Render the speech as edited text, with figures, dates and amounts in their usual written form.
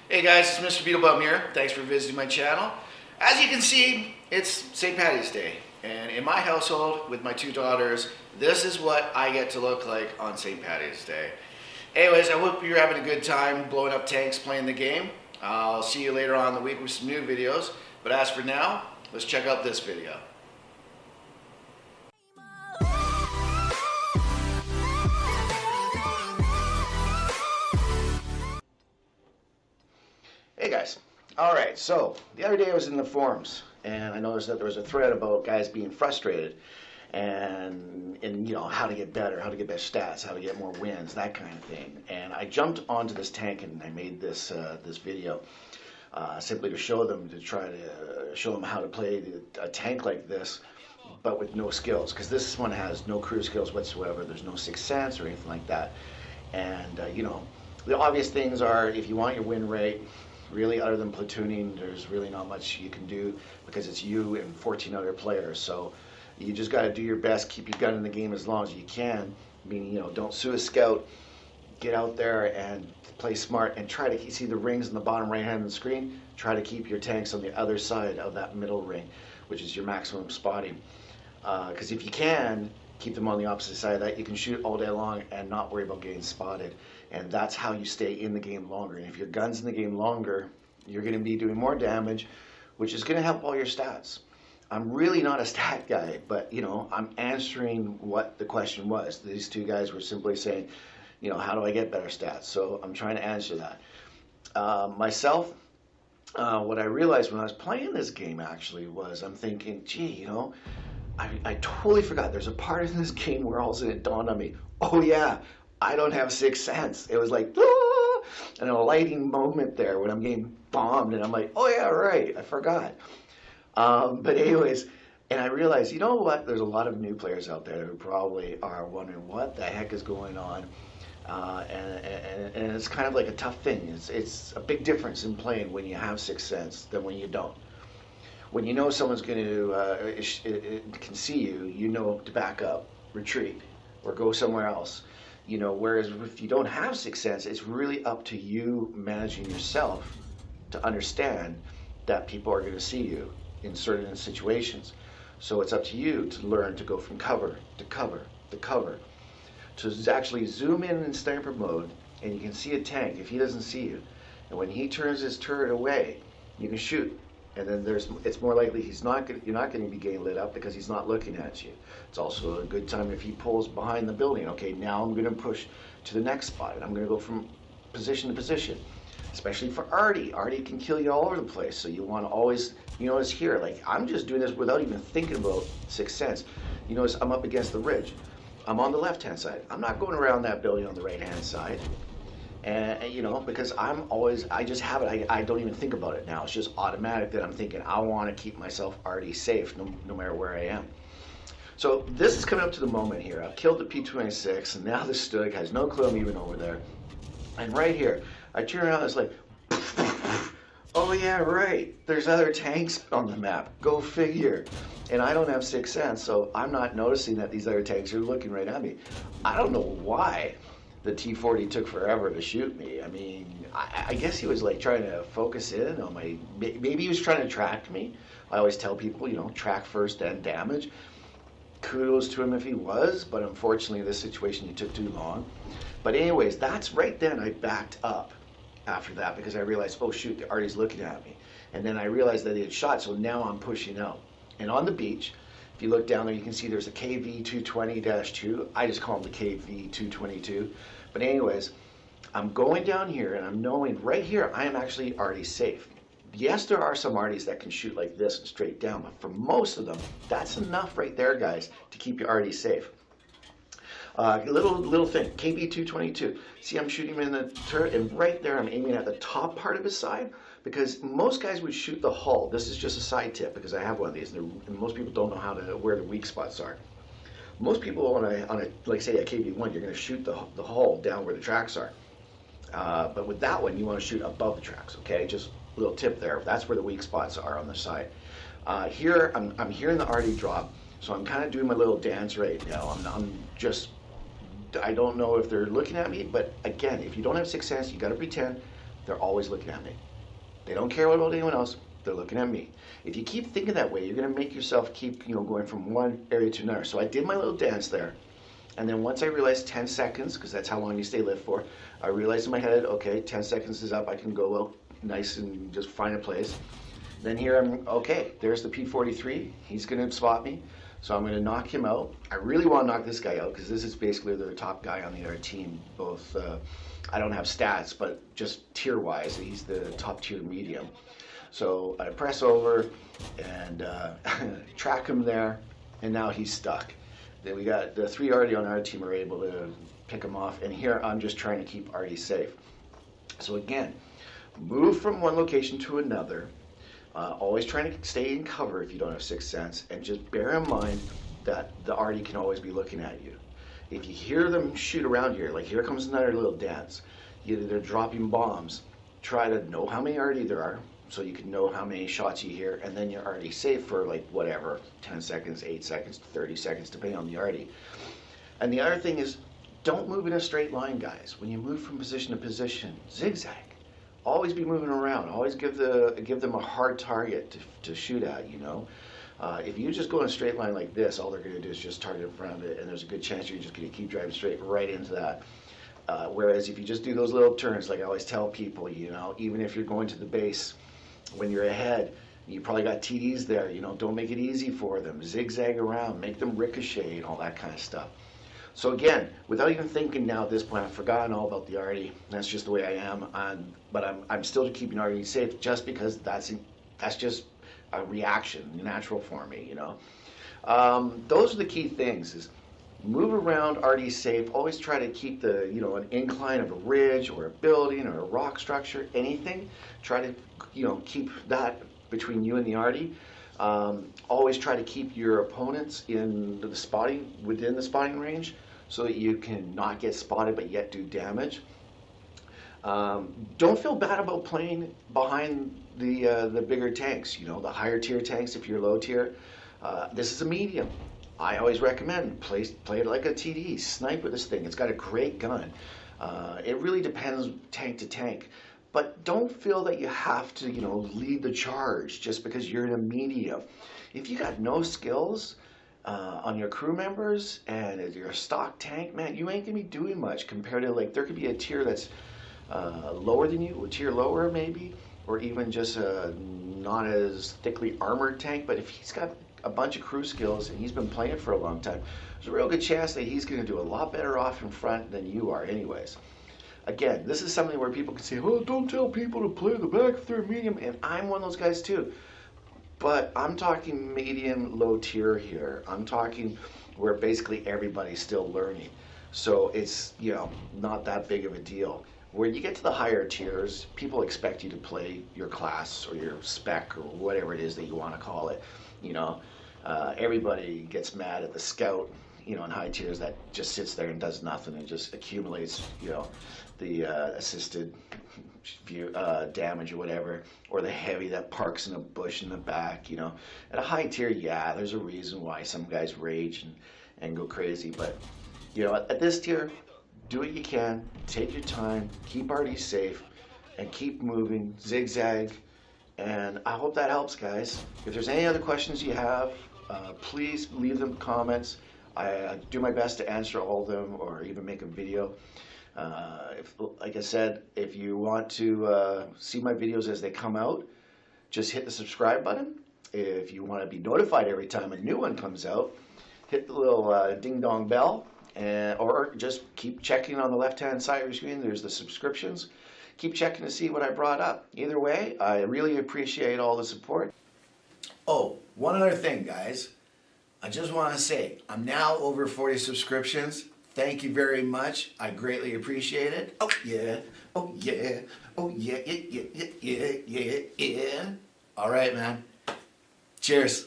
Hey guys, it's Mr.BeetleBum here. Thanks for visiting my channel. As you can see, it's St. Patty's Day. And in my household, with my two daughters, this is what I get to look like on St. Patty's Day. Anyways, I hope you're having a good time blowing up tanks playing the game. I'll see you later on in the week with some new videos. But as for now, let's check out this video. Hey guys. Alright, so the other day I was in the forums and I noticed that there was a thread about guys being frustrated and you know, how to get better, how to get better stats, how to get more wins, that kind of thing. And I jumped onto this tank and I made this this video simply to show them, to try to show them how to play a tank like this, but with no skills, because this one has no crew skills whatsoever. There's no sixth sense or anything like that. And you know, the obvious things are, if you want your win rate, really, other than platooning, there's really not much you can do because it's you and 14 other players. So you just got to do your best, keep your gun in the game as long as you can. Meaning, you know, don't sue a scout. Get out there and play smart and try to see the rings in the bottom right hand of the screen. Try to keep your tanks on the other side of that middle ring, which is your maximum spotting. Because if you can keep them on the opposite side of that, you can shoot all day long and not worry about getting spotted. And that's how you stay in the game longer. And if your gun's in the game longer, you're going to be doing more damage, which is going to help all your stats. I'm really not a stat guy, but you know, I'm answering what the question was. These two guys were simply saying, you know, how do I get better stats? So I'm trying to answer that. Myself, what I realized when I was playing this game actually was, I'm thinking, gee, you know, I totally forgot there's a part in this game where all of a sudden it dawned on me, oh yeah, I don't have sixth sense. It was like, ah! And a lighting moment there when I'm getting bombed, and I'm like, oh yeah, right, I forgot. But anyways, and I realized, you know what? There's a lot of new players out there who probably are wondering what the heck is going on, and it's kind of like a tough thing. It's a big difference in playing when you have sixth sense than when you don't. When you know someone's going to can see you, you know to back up, retreat, or go somewhere else. You know, whereas if you don't have sixth sense, it's really up to you managing yourself to understand that people are going to see you in certain situations. So it's up to you to learn to go from cover to cover to cover, to actually zoom in sniper mode, and you can see a tank if he doesn't see you. And when he turns his turret away, you can shoot. And then it's more likely you're not going to be getting lit up because he's not looking at you. It's also a good time if he pulls behind the building. Okay, now I'm going to push to the next spot, and I'm going to go from position to position. Especially for Artie. Artie can kill you all over the place, so you want to always, you notice here, like I'm just doing this without even thinking about sixth sense. You notice I'm up against the ridge. I'm on the left-hand side. I'm not going around that building on the right-hand side. And you know, because I just have it, I don't even think about it now. It's just automatic that I'm thinking I want to keep myself already safe no matter where I am. So this is coming up to the moment here. I've killed the P-26 and now the Stug has no clue I'm even over there. And right here, I turn around and it's like, oh yeah, right, there's other tanks on the map, go figure. And I don't have sixth sense, so I'm not noticing that these other tanks are looking right at me. I don't know why the T-40 took forever to shoot me. I mean, I guess he was like trying to focus in on my, maybe he was trying to track me. I always tell people, you know, track first and damage. Kudos to him if he was, but unfortunately in this situation he took too long. But anyways, that's right then I backed up after that because I realized, oh shoot, the Artie's looking at me. And then I realized that he had shot, so now I'm pushing out. And on the beach, if you look down there, you can see there's a KV-220-2. I just call him the KV-222. But anyways, I'm going down here and I'm knowing right here I am actually already safe. Yes, there are some arties that can shoot like this and straight down, but for most of them, that's enough right there, guys, to keep your arties safe. Little thing, KV-222. See, I'm shooting him in the turret, and right there I'm aiming at the top part of his side, because most guys would shoot the hull. This is just a side tip because I have one of these, and most people don't know where the weak spots are. Most people on a like say a KV-1, you're going to shoot the hull down where the tracks are. But with that one, you want to shoot above the tracks. Okay, just a little tip there. That's where the weak spots are on the side. Here, I'm hearing the arty drop, so I'm kind of doing my little dance right now. I don't know if they're looking at me, but again, if you don't have sixth sense, you got to pretend they're always looking at me. They don't care about anyone else. They're looking at me. If you keep thinking that way, you're going to make yourself keep, going from one area to another. So I did my little dance there. And then once I realized 10 seconds, because that's how long you stay lit for, I realized in my head, okay, 10 seconds is up. I can go out nice and just find a place. Then here I'm, okay, there's the P43. He's going to spot me. So I'm going to knock him out. I really want to knock this guy out because this is basically the top guy on the other team. Both, I don't have stats, but just tier-wise, he's the top tier medium. So I press over and track him there, and now he's stuck. Then we got the 3 Artie on our team are able to pick him off, and here I'm just trying to keep Artie safe. So again, move from one location to another. Always trying to stay in cover if you don't have sixth sense, and just bear in mind that the Artie can always be looking at you. If you hear them shoot around here, like here comes another little dance, either they're dropping bombs, try to know how many Artie there are, so you can know how many shots you hear, and then you're already safe for like whatever, 10 seconds, 8 seconds, 30 seconds, depending on the Artie. And the other thing is, don't move in a straight line, guys. When you move from position to position, zigzag. Always be moving around. Always give them a hard target to shoot at, If you just go in a straight line like this, all they're going to do is just target around it, and there's a good chance you're just going to keep driving straight right into that. Whereas if you just do those little turns, like I always tell people, even if you're going to the base, when you're ahead, you probably got TDs there, don't make it easy for them. Zigzag around, make them ricochet and all that kind of stuff. So again, without even thinking now at this point, I've forgotten all about the Artie. That's just the way I am. But I'm still keeping Artie safe just because that's just a reaction, natural for me, Those are the key things, is move around, Artie safe. Always try to keep the, an incline of a ridge or a building or a rock structure, anything. Try to, keep that between you and the Artie. Always try to keep your opponents within the spotting range, so that you can not get spotted but yet do damage. Don't feel bad about playing behind the bigger tanks, the higher tier tanks if you're low tier. This is a medium. I always recommend play it like a TD. Snipe with this thing. It's got a great gun. It really depends tank to tank. But don't feel that you have to, lead the charge just because you're in a medium. If you got no skills on your crew members and you're a stock tank, man, you ain't gonna be doing much compared to, like, there could be a tier that's lower than you, a tier lower maybe, or even just a not as thickly armored tank. But if he's got a bunch of crew skills and he's been playing for a long time, there's a real good chance that he's gonna do a lot better off in front than you are anyways. Again, this is something where people can say, oh, don't tell people to play the back if they're medium, and I'm one of those guys too. But I'm talking medium, low tier here. I'm talking where basically everybody's still learning. So it's, not that big of a deal. When you get to the higher tiers, people expect you to play your class or your spec or whatever it is that you want to call it. Everybody gets mad at the scout, in high tiers that just sits there and does nothing and just accumulates, the assisted damage or whatever, or the heavy that parks in a bush in the back, At a high tier, yeah, there's a reason why some guys rage and go crazy, but, at this tier, do what you can, take your time, keep Artie safe, and keep moving, zigzag, and I hope that helps, guys. If there's any other questions you have, please leave them in the comments. I do my best to answer all of them or even make a video. Like I said, if you want to see my videos as they come out, just hit the subscribe button. If you want to be notified every time a new one comes out, hit the little ding-dong bell, or just keep checking on the left-hand side of your screen. There's the subscriptions. Keep checking to see what I brought up. Either way, I really appreciate all the support. Oh, one other thing, guys. I just want to say, I'm now over 40 subscriptions. Thank you very much. I greatly appreciate it. Oh yeah, oh yeah, oh yeah, yeah, yeah, yeah, yeah, yeah. All right, man. Cheers.